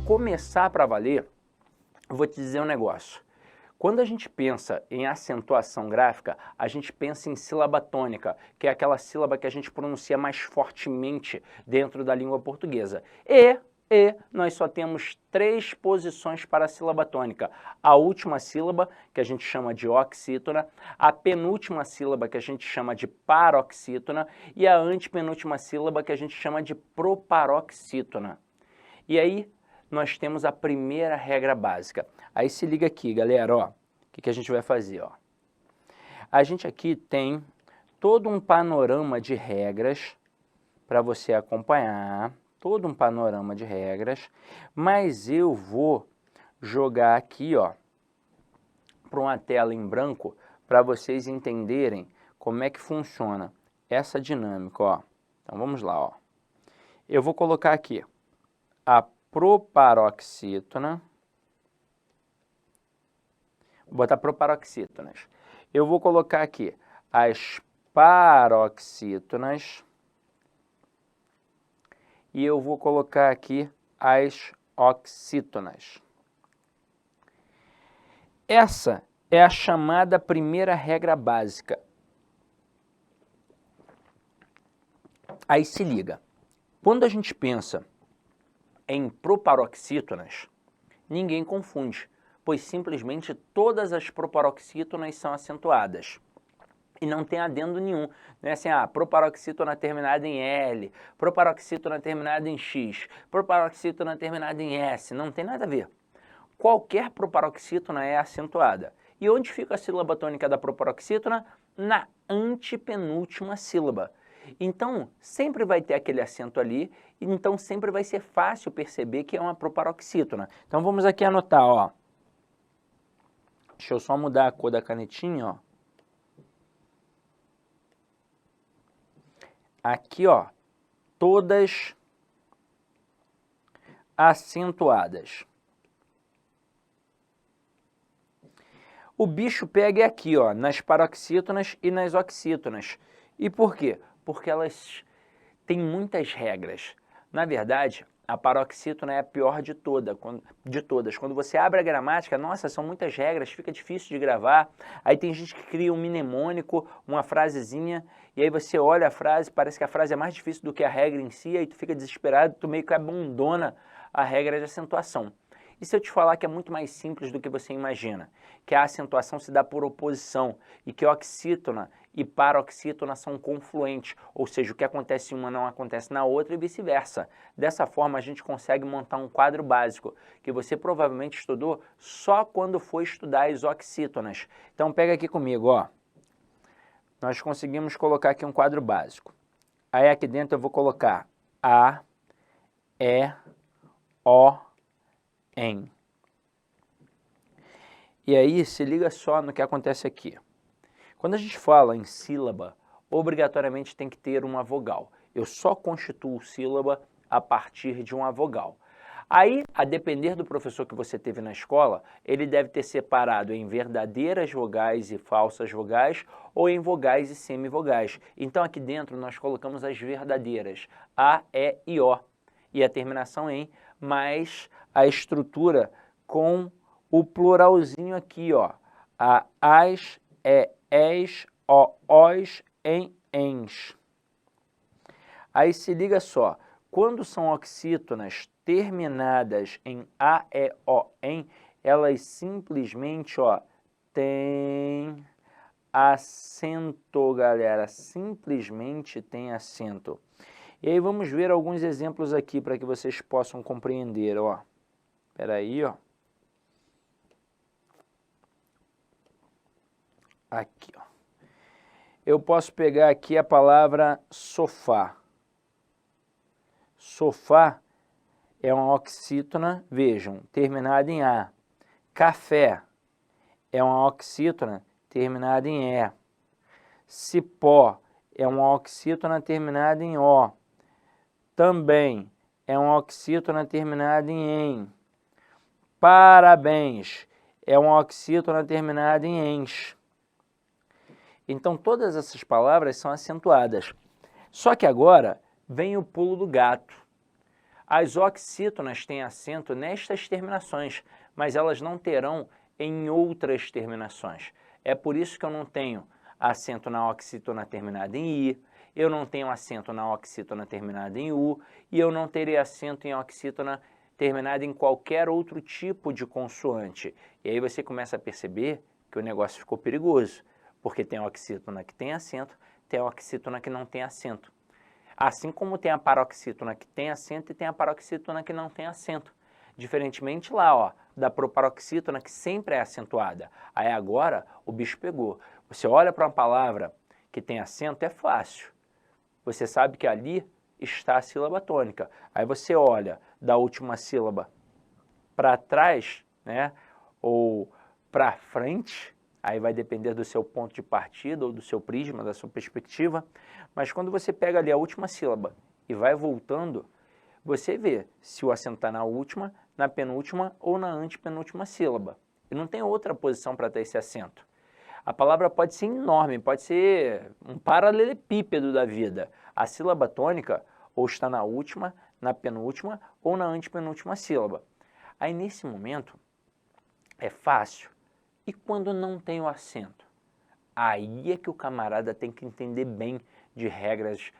começar para valer, eu vou te dizer um negócio. Quando a gente pensa em acentuação gráfica, a gente pensa em sílaba tônica, que é aquela sílaba que a gente pronuncia mais fortemente dentro da língua portuguesa. E nós só temos 3 posições para a sílaba tônica. A última sílaba, que a gente chama de oxítona, a penúltima sílaba, que a gente chama de paroxítona, e a antepenúltima sílaba, que a gente chama de proparoxítona. E aí, nós temos a primeira regra básica. Aí se liga aqui, galera, ó. O que a gente vai fazer, ó? A gente aqui tem todo um panorama de regras para você acompanhar, todo um panorama de regras, mas eu vou jogar aqui, ó, para uma tela em branco para vocês entenderem como é que funciona essa dinâmica, ó. Então vamos lá, ó. Eu vou colocar aqui a proparoxítona, vou botar proparoxítonas. Eu vou colocar aqui as paroxítonas e eu vou colocar aqui as oxítonas. Essa é a chamada primeira regra básica. Aí se liga, quando a gente pensa em proparoxítonas, ninguém confunde, pois simplesmente todas as proparoxítonas são acentuadas. E não tem adendo nenhum. Não é assim, proparoxítona terminada em L, proparoxítona terminada em X, proparoxítona terminada em S. Não tem nada a ver. Qualquer proparoxítona é acentuada. E onde fica a sílaba tônica da proparoxítona? Na antepenúltima sílaba. Então, sempre vai ter aquele acento ali, então sempre vai ser fácil perceber que é uma proparoxítona. Então vamos aqui anotar, ó. Deixa eu só mudar a cor da canetinha, ó. Aqui, ó, todas acentuadas. O bicho pega aqui, ó, nas paroxítonas e nas oxítonas. E por quê? Porque elas têm muitas regras. Na verdade, a paroxítona é a pior de todas. Quando você abre a gramática, nossa, são muitas regras, fica difícil de gravar. Aí tem gente que cria um mnemônico, uma frasezinha, e aí você olha a frase, parece que a frase é mais difícil do que a regra em si, aí tu fica desesperado, tu meio que abandona a regra de acentuação. E se eu te falar que é muito mais simples do que você imagina, que a acentuação se dá por oposição e que oxítona e paroxítona são confluentes, ou seja, o que acontece em uma não acontece na outra e vice-versa. Dessa forma, a gente consegue montar um quadro básico, que você provavelmente estudou só quando for estudar as oxítonas. Então, pega aqui comigo, ó. Nós conseguimos colocar aqui um quadro básico. Aí aqui dentro eu vou colocar A, E, O, em. E aí, se liga só no que acontece aqui. Quando a gente fala em sílaba, obrigatoriamente tem que ter uma vogal. Eu só constituo sílaba a partir de uma vogal. Aí, a depender do professor que você teve na escola, ele deve ter separado em verdadeiras vogais e falsas vogais ou em vogais e semivogais. Então, aqui dentro nós colocamos as verdadeiras, A, E e O. E a terminação em, mais a estrutura com o pluralzinho aqui, ó. As, es, os, ens. Aí se liga só, quando são oxítonas terminadas em a, e, o, em, elas simplesmente, ó, têm acento, galera, simplesmente tem acento. E aí vamos ver alguns exemplos aqui para que vocês possam compreender, ó. Espera aí, ó. Aqui, ó. Eu posso pegar aqui a palavra sofá. Sofá é uma oxítona, vejam, terminada em A. Café é uma oxítona terminada em E. Cipó é uma oxítona terminada em O. Também é uma oxítona terminada em em. Parabéns é uma oxítona terminada em ens. Então todas essas palavras são acentuadas. Só que agora vem o pulo do gato. As oxítonas têm acento nestas terminações, mas elas não terão em outras terminações. É por isso que eu não tenho acento na oxítona terminada em I, eu não tenho acento na oxítona terminada em U, e eu não teria acento em oxítona terminada em qualquer outro tipo de consoante. E aí você começa a perceber que o negócio ficou perigoso, porque tem oxítona que tem acento, tem oxítona que não tem acento. Assim como tem a paroxítona que tem acento e tem a paroxítona que não tem acento. Diferentemente lá, ó, da proparoxítona que sempre é acentuada. Aí agora o bicho pegou. Você olha para uma palavra que tem acento, é fácil. Você sabe que ali está a sílaba tônica. Aí você olha da última sílaba para trás, né, ou para frente, aí vai depender do seu ponto de partida ou do seu prisma, da sua perspectiva, mas quando você pega ali a última sílaba e vai voltando, você vê se o acento está na última, na penúltima ou na antepenúltima sílaba. E não tem outra posição para ter esse acento. A palavra pode ser enorme, pode ser um paralelepípedo da vida. A sílaba tônica ou está na última, na penúltima ou na antepenúltima sílaba. Aí nesse momento é fácil. E quando não tem o acento? Aí é que o camarada tem que entender bem de regras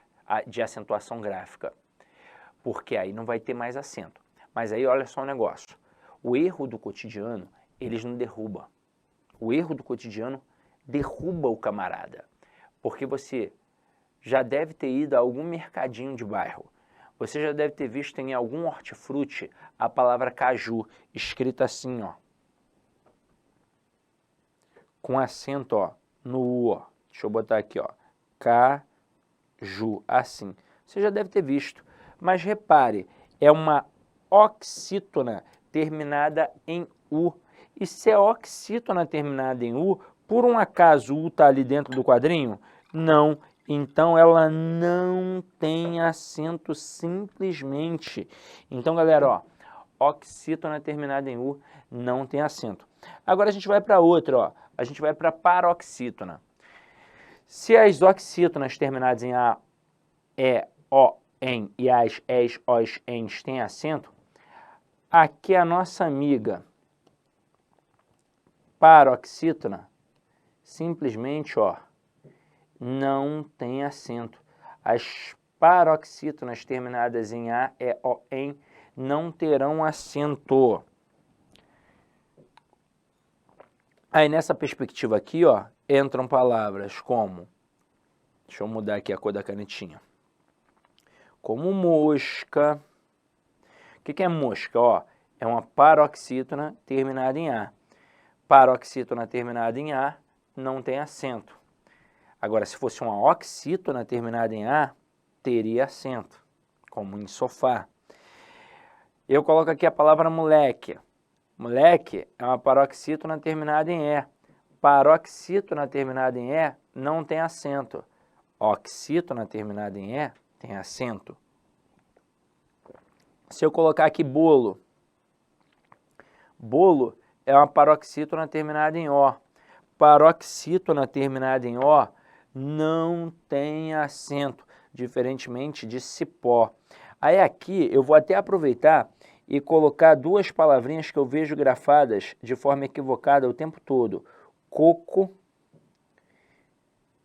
de acentuação gráfica. Porque aí não vai ter mais acento. Mas aí olha só o negócio. O erro do cotidiano, eles não derrubam. O erro do cotidiano derruba o camarada. Porque você já deve ter ido a algum mercadinho de bairro. Você já deve ter visto em algum hortifruti a palavra caju, escrita assim, ó. Com acento, ó, no U, ó. Deixa eu botar aqui, ó. Caju, assim. Você já deve ter visto. Mas repare, é uma oxítona terminada em U. E se é oxítona terminada em U, por um acaso U está ali dentro do quadrinho? Não. Então ela não tem acento simplesmente. Então, galera, ó, oxítona terminada em U não tem acento. Agora a gente vai para outra, ó. A gente vai para paroxítona. Se as oxítonas terminadas em A, E, O, N e as Es, Os, Ens têm acento, aqui a nossa amiga paroxítona simplesmente, ó, não tem acento. As paroxítonas terminadas em A, E, O, N não terão acento. Aí nessa perspectiva aqui, ó, entram palavras como, deixa eu mudar aqui a cor da canetinha, como mosca. O que é mosca? Ó, é uma paroxítona terminada em A. Paroxítona terminada em A não tem acento. Agora, se fosse uma oxítona terminada em A, teria acento, como em sofá. Eu coloco aqui a palavra moleque. Moleque é uma paroxítona terminada em E. Paroxítona terminada em E não tem acento. Oxítona terminada em E tem acento. Se eu colocar aqui bolo, bolo é uma paroxítona terminada em O. Paroxítona terminada em O não tem acento, diferentemente de cipó. Aí aqui eu vou até aproveitar e colocar duas palavrinhas que eu vejo grafadas de forma equivocada o tempo todo. Coco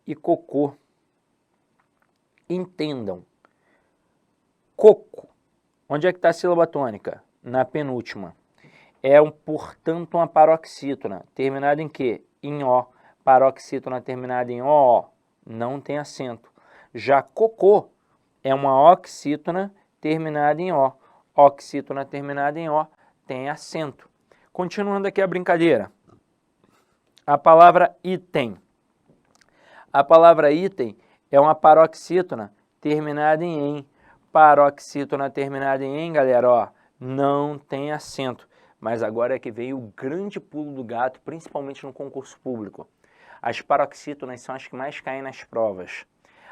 e cocô. Entendam. Coco. Onde é que está a sílaba tônica? Na penúltima. É, portanto, uma paroxítona. Terminada em quê? Em O. Paroxítona terminada em O, não tem acento. Já cocô é uma oxítona terminada em O. Oxítona terminada em O tem acento. Continuando aqui a brincadeira. A palavra item. A palavra item é uma paroxítona terminada em em. Paroxítona terminada em, galera, ó, não tem acento. Mas agora é que veio o grande pulo do gato, principalmente no concurso público. As paroxítonas são as que mais caem nas provas.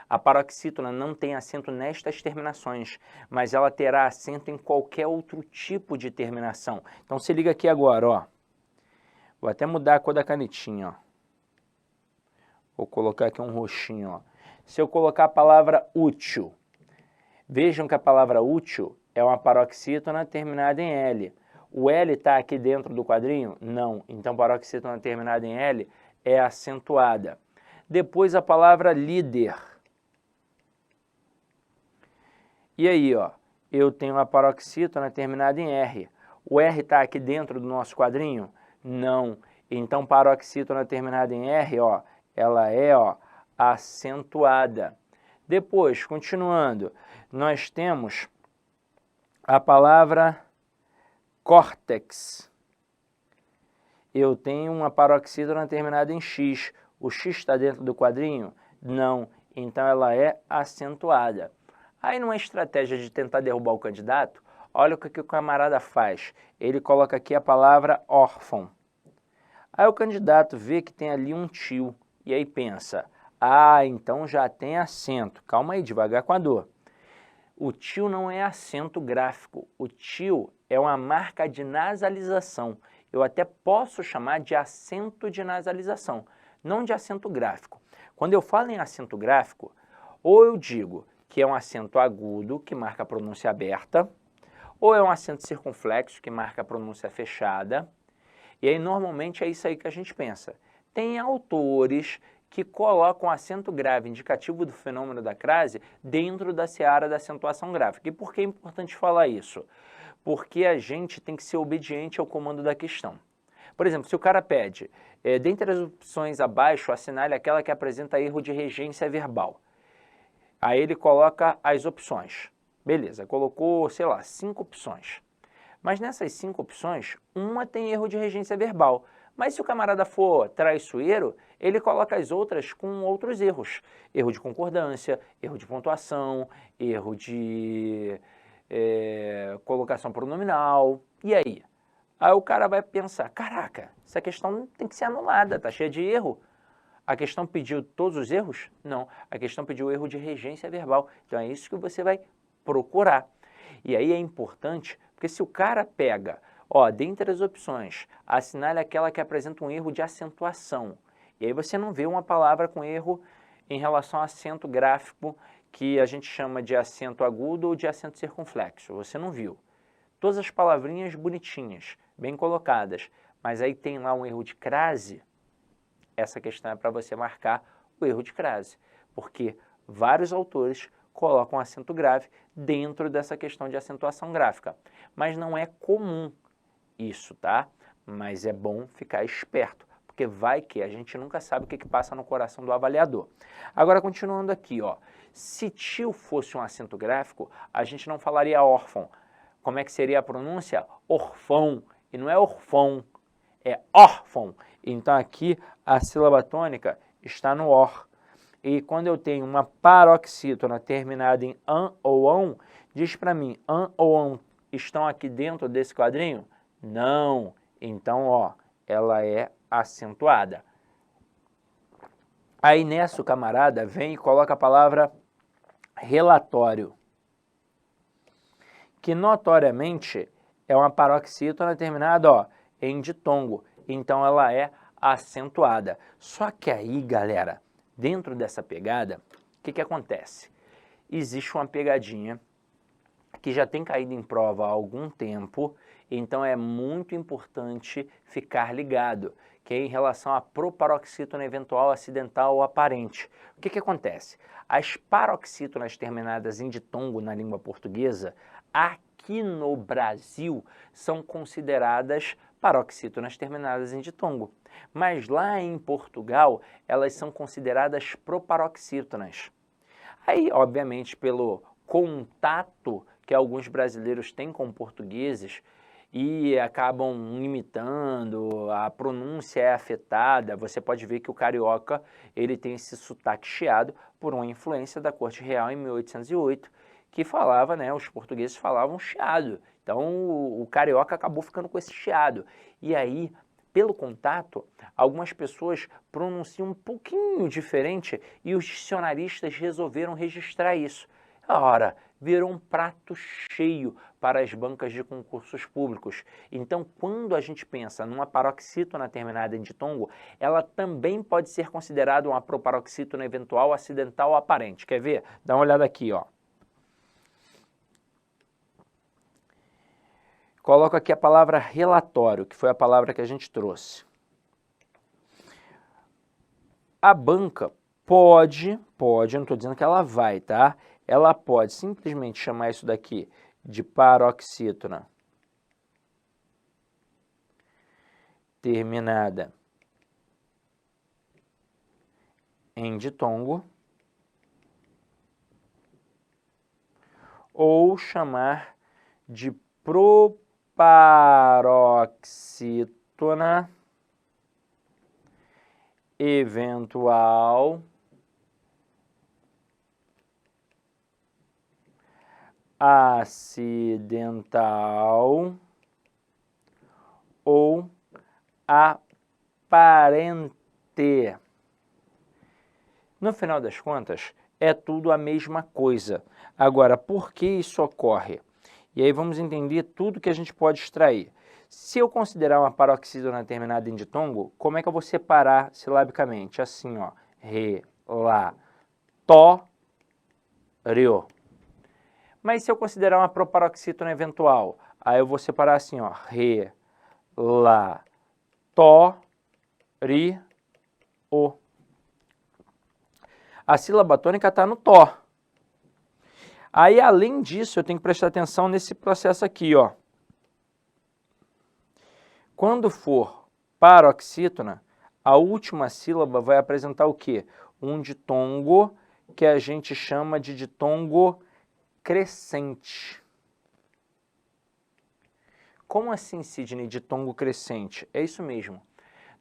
A paroxítona não tem acento nestas terminações, mas ela terá acento em qualquer outro tipo de terminação. Então se liga aqui agora, ó. Vou até mudar a cor da canetinha, ó. Vou colocar aqui um roxinho, ó. Se eu colocar a palavra útil, vejam que a palavra útil é uma paroxítona terminada em L. O L está aqui dentro do quadrinho? Não. Então, paroxítona terminada em L é acentuada. Depois, a palavra líder. E aí, ó, eu tenho uma paroxítona terminada em R. O R está aqui dentro do nosso quadrinho? Não. Então, paroxítona terminada em R, ó, ela é, ó, acentuada. Depois, continuando, nós temos a palavra córtex. Eu tenho uma paroxítona terminada em X. O X está dentro do quadrinho? Não. Então, ela é acentuada. Aí, numa estratégia de tentar derrubar o candidato, olha o que o camarada faz. Ele coloca aqui a palavra órfão. Aí o candidato vê que tem ali um tio, e aí pensa, ah, então já tem acento. Calma aí, devagar com a dor. O tio não é acento gráfico, o tio é uma marca de nasalização. Eu até posso chamar de acento de nasalização, não de acento gráfico. Quando eu falo em acento gráfico, ou eu digo que é um acento agudo, que marca a pronúncia aberta, ou é um acento circunflexo, que marca a pronúncia fechada. E aí, normalmente, é isso aí que a gente pensa. Tem autores que colocam acento grave indicativo do fenômeno da crase dentro da seara da acentuação gráfica. E por que é importante falar isso? Porque a gente tem que ser obediente ao comando da questão. Por exemplo, se o cara pede, dentre as opções abaixo, assinale aquela que apresenta erro de regência verbal. Aí ele coloca as opções. Beleza, colocou, sei lá, 5 opções. Mas nessas 5 opções, uma tem erro de regência verbal. Mas se o camarada for traiçoeiro, ele coloca as outras com outros erros. Erro de concordância, erro de pontuação, erro de colocação pronominal. E aí? Aí o cara vai pensar, caraca, essa questão tem que ser anulada, tá cheia de erro. A questão pediu todos os erros? Não, a questão pediu o erro de regência verbal. Então é isso que você vai procurar. E aí é importante, porque se o cara pega, ó, dentre as opções, assinale aquela que apresenta um erro de acentuação. E aí você não vê uma palavra com erro em relação ao acento gráfico, que a gente chama de acento agudo ou de acento circunflexo. Você não viu. Todas as palavrinhas bonitinhas, bem colocadas, mas aí tem lá um erro de crase. Essa questão é para você marcar o erro de crase, porque vários autores colocam acento grave dentro dessa questão de acentuação gráfica. Mas não é comum isso, tá? Mas é bom ficar esperto, porque vai que a gente nunca sabe o que passa no coração do avaliador. Agora, continuando aqui, ó. Se tio fosse um acento gráfico, a gente não falaria órfão. Como é que seria a pronúncia? Orfão. E não é orfão, é órfão. Então aqui a sílaba tônica está no or. E quando eu tenho uma paroxítona terminada em an ou on, diz para mim, an ou on estão aqui dentro desse quadrinho? Não. Então, ó, ela é acentuada. Aí nessa o camarada vem e coloca a palavra relatório, que notoriamente é uma paroxítona terminada, ó, em ditongo. Então ela é acentuada. Só que aí, galera, dentro dessa pegada, o que acontece? Existe uma pegadinha que já tem caído em prova há algum tempo, então é muito importante ficar ligado, que é em relação à proparoxítona eventual, acidental ou aparente. O que acontece? As paroxítonas terminadas em ditongo na língua portuguesa, aqui no Brasil, são consideradas paroxítonas terminadas em ditongo. Mas lá em Portugal, elas são consideradas proparoxítonas. Aí, obviamente, pelo contato que alguns brasileiros têm com portugueses e acabam imitando, a pronúncia é afetada, você pode ver que o carioca ele tem esse sotaque chiado por uma influência da Corte Real em 1808, que falava, né, os portugueses falavam chiado. Então o carioca acabou ficando com esse chiado. E aí, pelo contato, algumas pessoas pronunciam um pouquinho diferente e os dicionaristas resolveram registrar isso. Ora, virou um prato cheio para as bancas de concursos públicos. Então, quando a gente pensa numa paroxítona terminada em ditongo, ela também pode ser considerada uma proparoxítona eventual, acidental ou aparente. Quer ver? Dá uma olhada aqui, ó. Coloco aqui a palavra relatório, que foi a palavra que a gente trouxe. A banca pode, eu não estou dizendo que ela vai, tá? Ela pode simplesmente chamar isso daqui de paroxítona terminada em ditongo, ou chamar de proparoxítona eventual acidental ou aparente. No final das contas, é tudo a mesma coisa. Agora, por que isso ocorre? E aí vamos entender tudo que a gente pode extrair. Se eu considerar uma paroxítona terminada em ditongo, como é que eu vou separar silabicamente? Assim, ó, re, lá, tó, rio. Mas se eu considerar uma proparoxítona eventual, aí eu vou separar assim, ó, re, lá, tó, ri, o. A sílaba tônica está no tó. Aí, além disso, eu tenho que prestar atenção nesse processo aqui, ó. Quando for paroxítona, a última sílaba vai apresentar o quê? Um ditongo que a gente chama de ditongo crescente. Como assim, Sidney, ditongo crescente? É isso mesmo.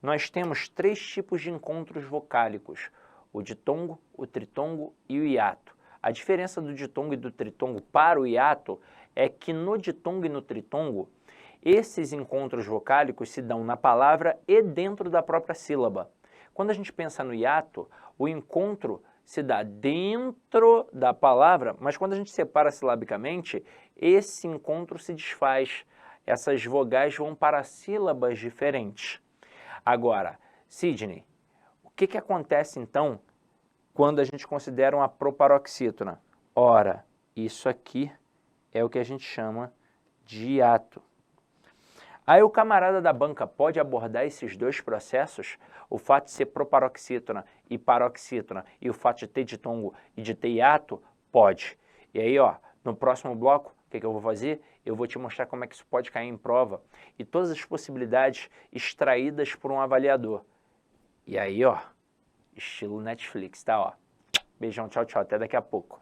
Nós temos 3 tipos de encontros vocálicos: o ditongo, o tritongo e o hiato. A diferença do ditongo e do tritongo para o hiato é que no ditongo e no tritongo, esses encontros vocálicos se dão na palavra e dentro da própria sílaba. Quando a gente pensa no hiato, o encontro se dá dentro da palavra, mas quando a gente separa silabicamente, esse encontro se desfaz. Essas vogais vão para sílabas diferentes. Agora, Sidney, o que acontece então quando a gente considera uma proparoxítona? Ora, isso aqui é o que a gente chama de hiato. Aí o camarada da banca pode abordar esses 2 processos, o fato de ser proparoxítona e paroxítona e o fato de ter ditongo e de ter hiato? Pode. E aí, ó, no próximo bloco, o que eu vou fazer? Eu vou te mostrar como é que isso pode cair em prova e todas as possibilidades extraídas por um avaliador. E aí, ó, estilo Netflix, tá? Ó. Beijão, tchau, tchau, até daqui a pouco.